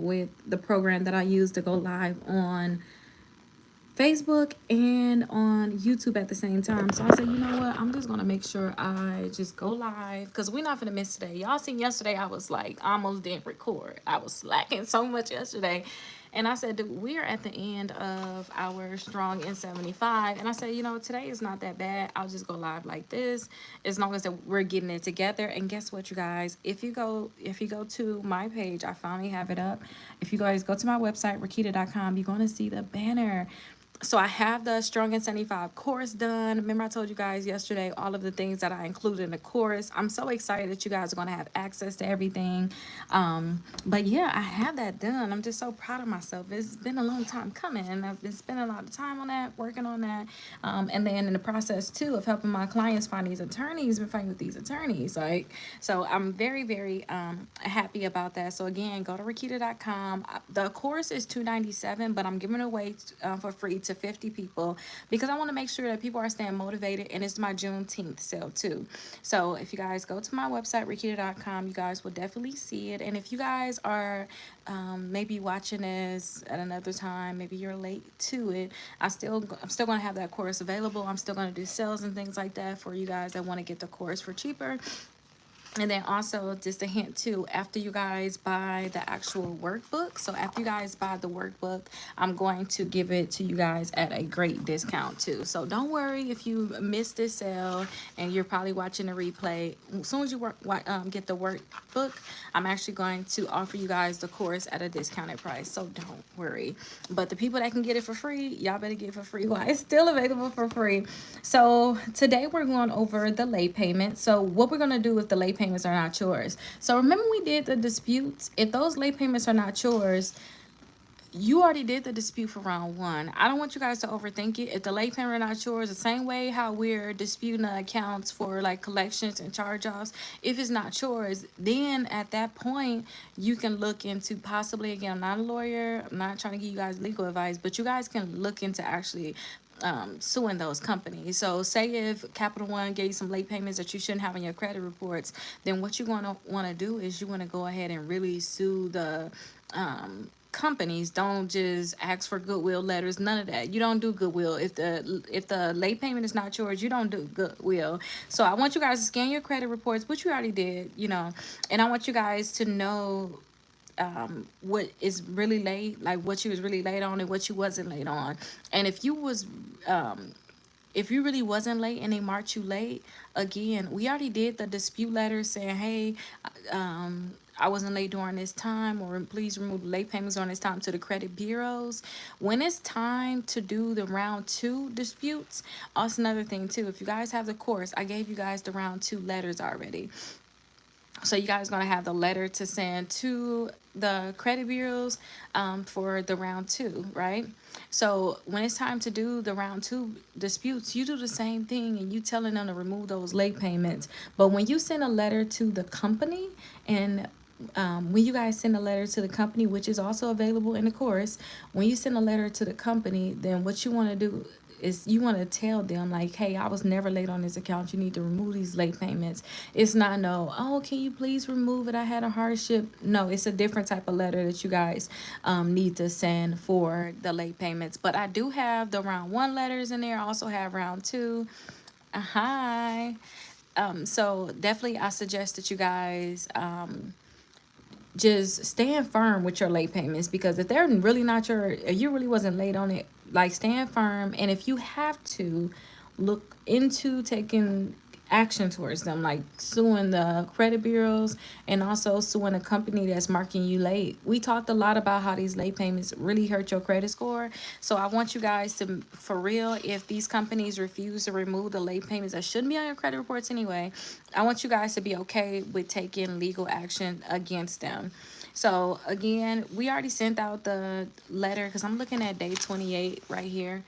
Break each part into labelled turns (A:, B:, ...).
A: with the program that I use to go live on Facebook and on YouTube at the same time. So I said, you know what? I'm just gonna make sure I just go live because we're not gonna miss today. Y'all seen yesterday, I was like almost didn't record. I was slacking so much yesterday. And I said, we are at the end of our strong N75. And I said, you know, today is not that bad. I'll just go live like this as long as that we're getting it together. And guess what, you guys? If you go to my page, I finally have it up. If you guys go to my website, Rickita.com, you're gonna see the banner. So I have the Strong and 75 course done. Remember I told you guys yesterday all of the things that I included in the course. I'm so excited that you guys are going to have access to everything. But yeah, I have that done. I'm just so proud of myself. It's been a long time coming, and I've been spending a lot of time on that, working on that. And then in the process too of helping my clients find these attorneys, been fighting with these attorneys. Like, so I'm very, very happy about that. So again, go to Rickita.com. The course is $297, but I'm giving it away for free to 50 people because I want to make sure that people are staying motivated, and it's my Juneteenth sale too. So if you guys go to my website, Rickita.com, you guys will definitely see it. And if you guys are maybe watching this at another time, maybe you're late to it, I'm still going to have that course available. I'm still going to do sales and things like that for you guys that want to get the course for cheaper. And then also just a hint too, after you guys buy the actual workbook, so after you guys buy the workbook, I'm going to give it to you guys at a great discount too. So don't worry if you missed this sale and you're probably watching the replay. As soon as you get the workbook, I'm actually going to offer you guys the course at a discounted price. So don't worry. But the people that can get it for free, y'all better get it for free while it's still available for free. So today we're going over the late payment. So what we're going to do with the late payments are not yours. So remember we did the disputes. If those late payments are not yours, you already did the dispute for round one. I don't want you guys to overthink it. If the late payment are not yours, the same way how we're disputing the accounts for like collections and charge-offs, if it's not yours, then at that point you can look into possibly, again, I'm not a lawyer, I'm not trying to give you guys legal advice, but you guys can look into actually suing those companies. So say if Capital One gave you some late payments that you shouldn't have on your credit reports, then what you're going to want to do is you want to go ahead and really sue the companies. Don't just ask for goodwill letters, none of that. You don't do goodwill. If the late payment is not yours, you don't do goodwill. So I want you guys to scan your credit reports, which you already did, you know, and I want you guys to know what is really late, like what you was really late on and what you wasn't late on. And if you really wasn't late and they marked you late, again, we already did the dispute letter saying, hey, I wasn't late during this time, or please remove the late payments during this time, to the credit bureaus. When it's time to do the round two disputes, also another thing too, if you guys have the course, I gave you guys the round two letters already. So you guys are going to have the letter to send to the credit bureaus for the round two, right? So when it's time to do the round two disputes, you do the same thing and you telling them to remove those late payments. But when you send a letter to the company, and when you guys send a letter to the company, which is also available in the course, when you send a letter to the company, then what you want to do is you want to tell them like, hey, I was never late on this account, you need to remove these late payments. It's not no, oh, can you please remove it, I had a hardship. No, it's a different type of letter that you guys need to send for the late payments. But I do have the round one letters in there. I also have round two. Hi. So definitely I suggest that you guys just stand firm with your late payments, because if they're really not you really wasn't late on it, like, stand firm. And if you have to, look into taking action towards them, like suing the credit bureaus and also suing a company that's marking you late. We talked a lot about how these late payments really hurt your credit score. So I want you guys to, for real, if these companies refuse to remove the late payments that shouldn't be on your credit reports anyway, I want you guys to be okay with taking legal action against them. So again, we already sent out the letter because I'm looking at day 28 right here.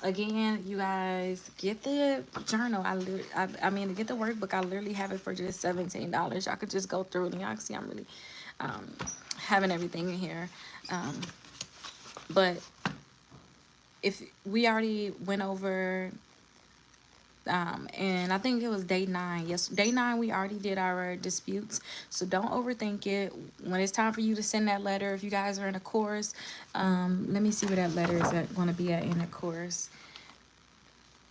A: Again, you guys, get the journal. I mean, to get the workbook, I literally have it for just $17. Y'all could just go through it and y'all can see I'm really having everything in here. But if we already went over And I think it was day 9. Yes, day 9 we already did our disputes. So don't overthink it. When it's time for you to send that letter, if you guys are in a course, let me see where that letter is going to be at in the course,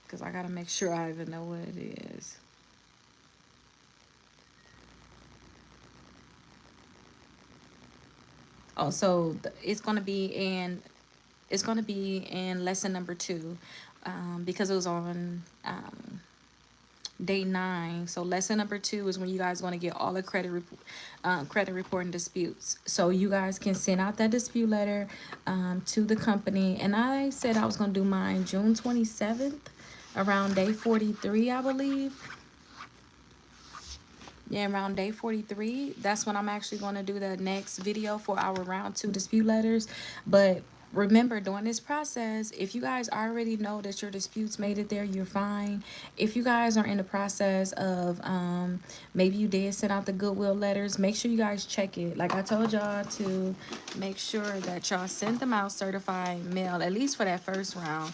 A: because I got to make sure I even know what it is. Oh, so it's going to be in lesson number 2, because it was on day 9. So lesson number 2 is when you guys want to get all the credit reporting disputes. So you guys can send out that dispute letter to the company. And I said I was going to do mine June 27th around day 43, I believe. Yeah, around day 43, that's when I'm actually going to do the next video for our round 2 dispute letters. But remember, during this process, if you guys already know that your disputes made it there, you're fine. If you guys are in the process of maybe you did send out the goodwill letters, make sure you guys check it. Like I told y'all to make sure that y'all send them out certified mail, at least for that first round.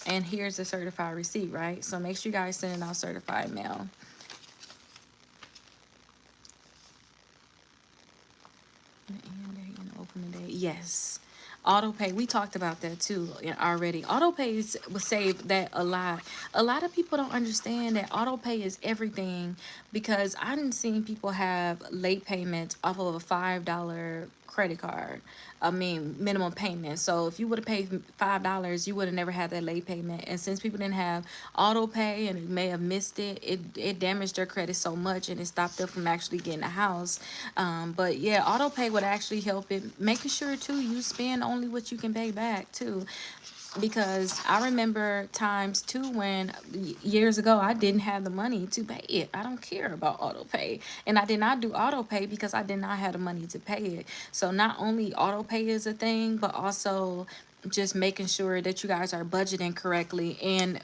A: And here's the certified receipt, right? So make sure you guys send it out certified mail. Open the day. Yes. Auto pay. We talked about that too already. Auto pay will save that a lot. A lot of people don't understand that auto pay is everything, because I didn't see people have late payments off of a $5 credit card. I mean, minimum payment. So if you would have paid $5, you would have never had that late payment. And since people didn't have auto pay and may have missed it, it damaged their credit so much, and it stopped them from actually getting a house. But yeah, auto pay would actually help it. Making sure too you spend only what you can pay back too, because I remember times too when years ago I didn't have the money to pay it. I don't care about auto pay, and I did not do auto pay because I did not have the money to pay it. So not only auto pay is a thing, but also just making sure that you guys are budgeting correctly. And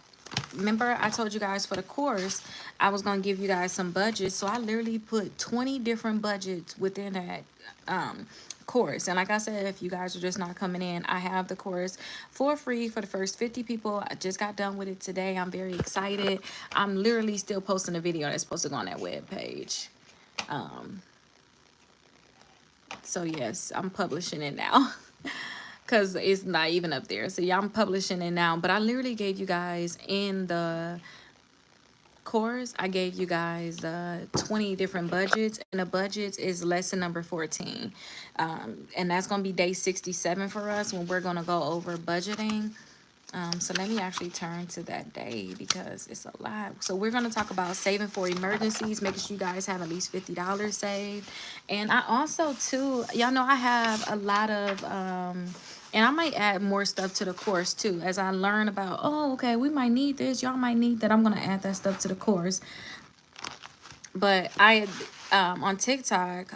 A: remember I told you guys for the course I was going to give you guys some budgets, so I literally put 20 different budgets within that course. And like I said, if you guys are just not coming in, I have the course for free for the first 50 people. I just got done with it today. I'm very excited. I'm literally still posting a video that's supposed to go on that web page. So yes, I'm publishing it now. Because it's not even up there. So yeah, I'm publishing it now. But I literally gave you guys in the course, I gave you guys 20 different budgets, and the budgets is lesson number 14. And that's going to be day 67 for us when we're going to go over budgeting. So let me actually turn to that day because it's a lot. So we're going to talk about saving for emergencies, making sure you guys have at least $50 saved. And I also too, y'all know I have a lot of and I might add more stuff to the course too as I learn about, oh, okay, we might need this, y'all might need that. I'm going to add that stuff to the course. But I on TikTok,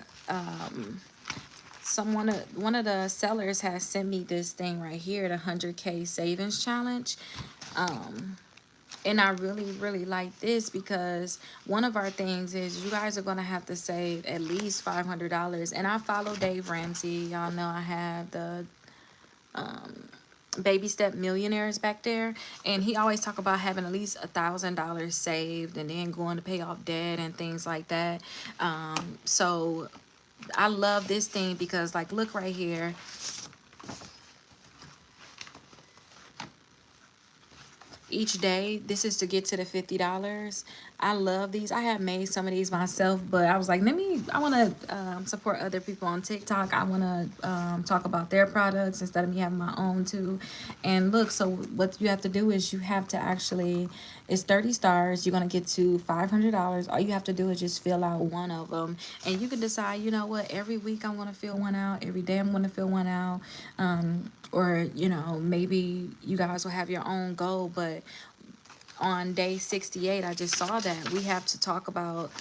A: one of the sellers has sent me this thing right here, the 100K savings challenge. And I really like this because one of our things is you guys are going to have to save at least $500. And I follow Dave Ramsey. Y'all know I have the baby step millionaires back there, and he always talk about having at least $1,000 saved and then going to pay off debt and things like that. So I love this thing because, like, look right here. Each day, this is to get to the $50. I love these. I have made some of these myself, but I was like, I want to support other people on TikTok. I want to talk about their products instead of me having my own too. And look, so what you have to do is you have to actually, it's 30 stars. You're going to get to $500. All you have to do is just fill out one of them. And you can decide, you know what, every week I'm going to fill one out. Every day I'm going to fill one out. Or, you know, maybe you guys will have your own goal, but on day 68, I just saw that we have to talk about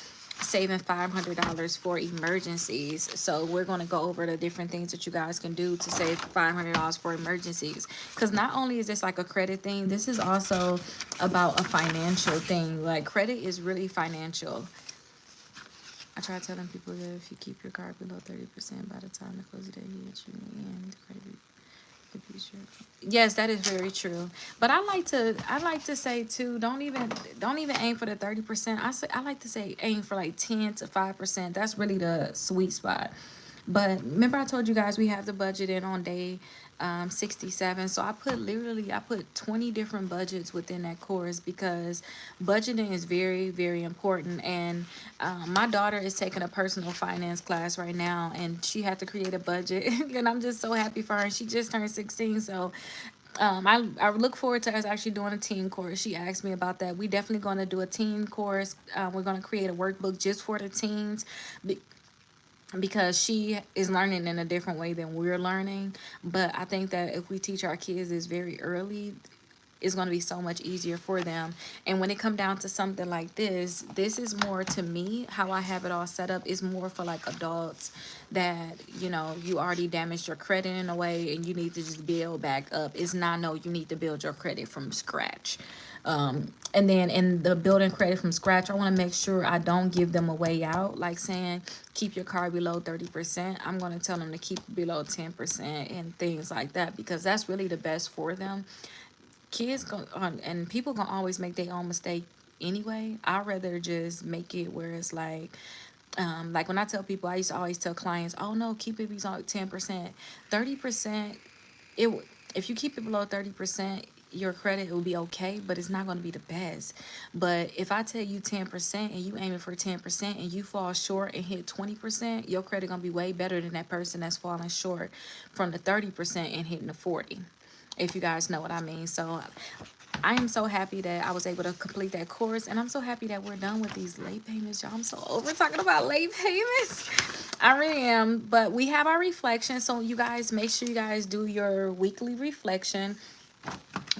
A: saving $500 for emergencies. So we're going to go over the different things that you guys can do to save $500 for emergencies. Because not only is this like a credit thing, this is also about a financial thing. Like, credit is really financial. I try telling people that if you keep your card below 30% by the time the close date hits, you may end credit. Yes, that is very true. But I like to say too, don't even aim for the 30%. I like to say aim for like 10 to 5%. That's really the sweet spot. But remember I told you guys we have the budget in on day 67. So I put 20 different budgets within that course because budgeting is very, very important. And my daughter is taking a personal finance class right now, and she had to create a budget. And I'm just so happy for her. And she just turned 16. So I look forward to us actually doing a teen course. She asked me about that. We definitely going to do a teen course. We're going to create a workbook just for the teens. Because she is learning in a different way than we're learning. But I think that if we teach our kids this very early, it's going to be so much easier for them. And when it come down to something like this is more, to me, how I have it all set up is more for like adults that, you already damaged your credit in a way and you need to just build back up. It's not, no, you need to build your credit from scratch. And then in the building credit from scratch, I want to make sure I don't give them a way out, like saying keep your car below 30%. I'm going to tell them to keep below 10% and things like that, because that's really the best for them. Kids go on, and people gonna always make their own mistake anyway. I'd rather just make it where it's like when I tell people, I used to always tell clients, oh no, keep it below 10%. 30%, if you keep it below 30%, your credit will be okay, but it's not going to be the best. But if I tell you 10% and you aiming for 10% and you fall short and hit 20%, your credit going to be way better than that person that's falling short from the 30% and hitting the 40, if you guys know what I mean. So I am so happy that I was able to complete that course, and I'm so happy that we're done with these late payments, y'all. I'm so over talking about late payments. I really am. But we have our reflection, so you guys make sure you guys do your weekly reflection.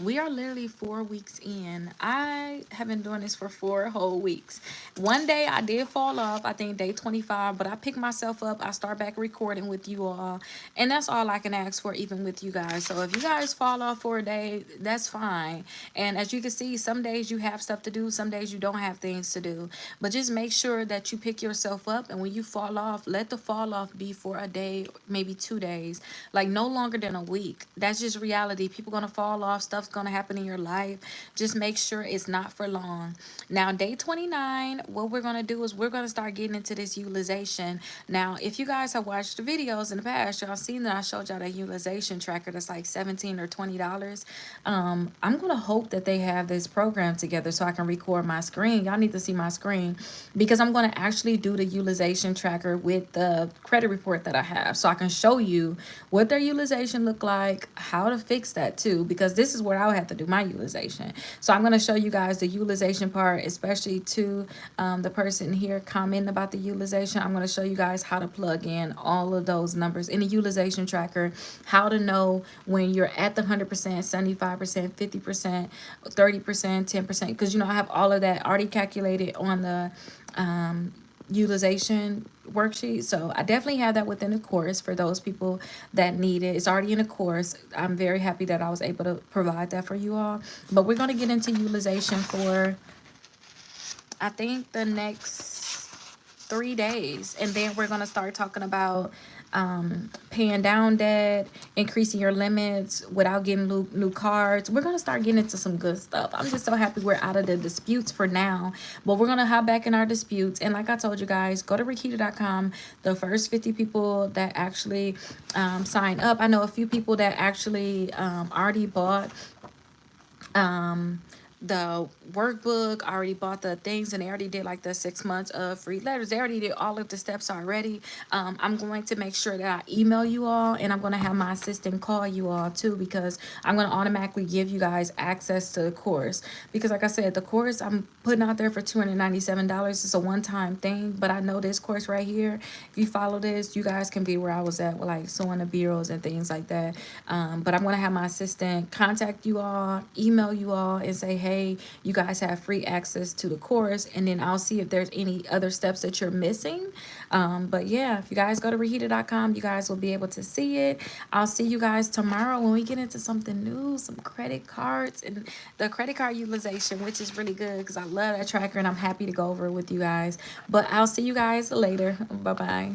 A: We are literally 4 weeks in. I have been doing this for 4 whole weeks. One day I did fall off, I think day 25, but I picked myself up. I start back recording with you all. And that's all I can ask for, even with you guys. So if you guys fall off for a day, that's fine. And as you can see, some days you have stuff to do, some days you don't have things to do. But just make sure that you pick yourself up. And when you fall off, let the fall off be for a day, maybe 2 days. Like no longer than a week. That's just reality. People gonna fall off. Stuff's gonna happen in your life. Just make sure it's not for long. Now day 29, what we're gonna do is we're gonna start getting into this utilization. Now if you guys have watched the videos in the past, y'all seen that I showed y'all that utilization tracker that's like $17 or $20. I'm gonna hope that they have this program together so I can record my screen. Y'all need to see my screen, because I'm gonna actually do the utilization tracker with the credit report that I have, so I can show you what their utilization look like, how to fix that too, because this is where I would have to do my utilization. So I'm going to show you guys the utilization part, especially to the person here commenting about the utilization. I'm going to show you guys how to plug in all of those numbers in the utilization tracker, how to know when you're at the 100%, 75%, 50%, 30%, 10%, because I have all of that already calculated on the utilization worksheet. So I definitely have that within the course for those people that need it. It's already in the course. I'm very happy that I was able to provide that for you all. But we're going to get into utilization for, I think, the next 3 days, and then we're going to start talking about paying down debt, increasing your limits without getting new cards. We're going to start getting into some good stuff. I'm just so happy we're out of the disputes for now, but we're going to hop back in our disputes. And like I told you guys, go to Rickita.com. The first 50 people that actually sign up, I know a few people that actually already bought the workbook, I already bought the things, and they already did like the 6 months of free letters. They already did all of the steps already. I'm going to make sure that I email you all, and I'm going to have my assistant call you all too, because I'm going to automatically give you guys access to the course. Because like I said, the course I'm putting out there for $297. It's a one-time thing, but I know this course right here, if you follow this, you guys can be where I was at with like sewing the bureaus and things like that. But I'm going to have my assistant contact you all, email you all, and say, hey, you guys have free access to the course, and then I'll see if there's any other steps that you're missing. But yeah, if you guys go to Rickita.com, you guys will be able to see it. I'll see you guys tomorrow when we get into something new, some credit cards and the credit card utilization, which is really good because I love that tracker and I'm happy to go over it with you guys. But I'll see you guys later. Bye-bye.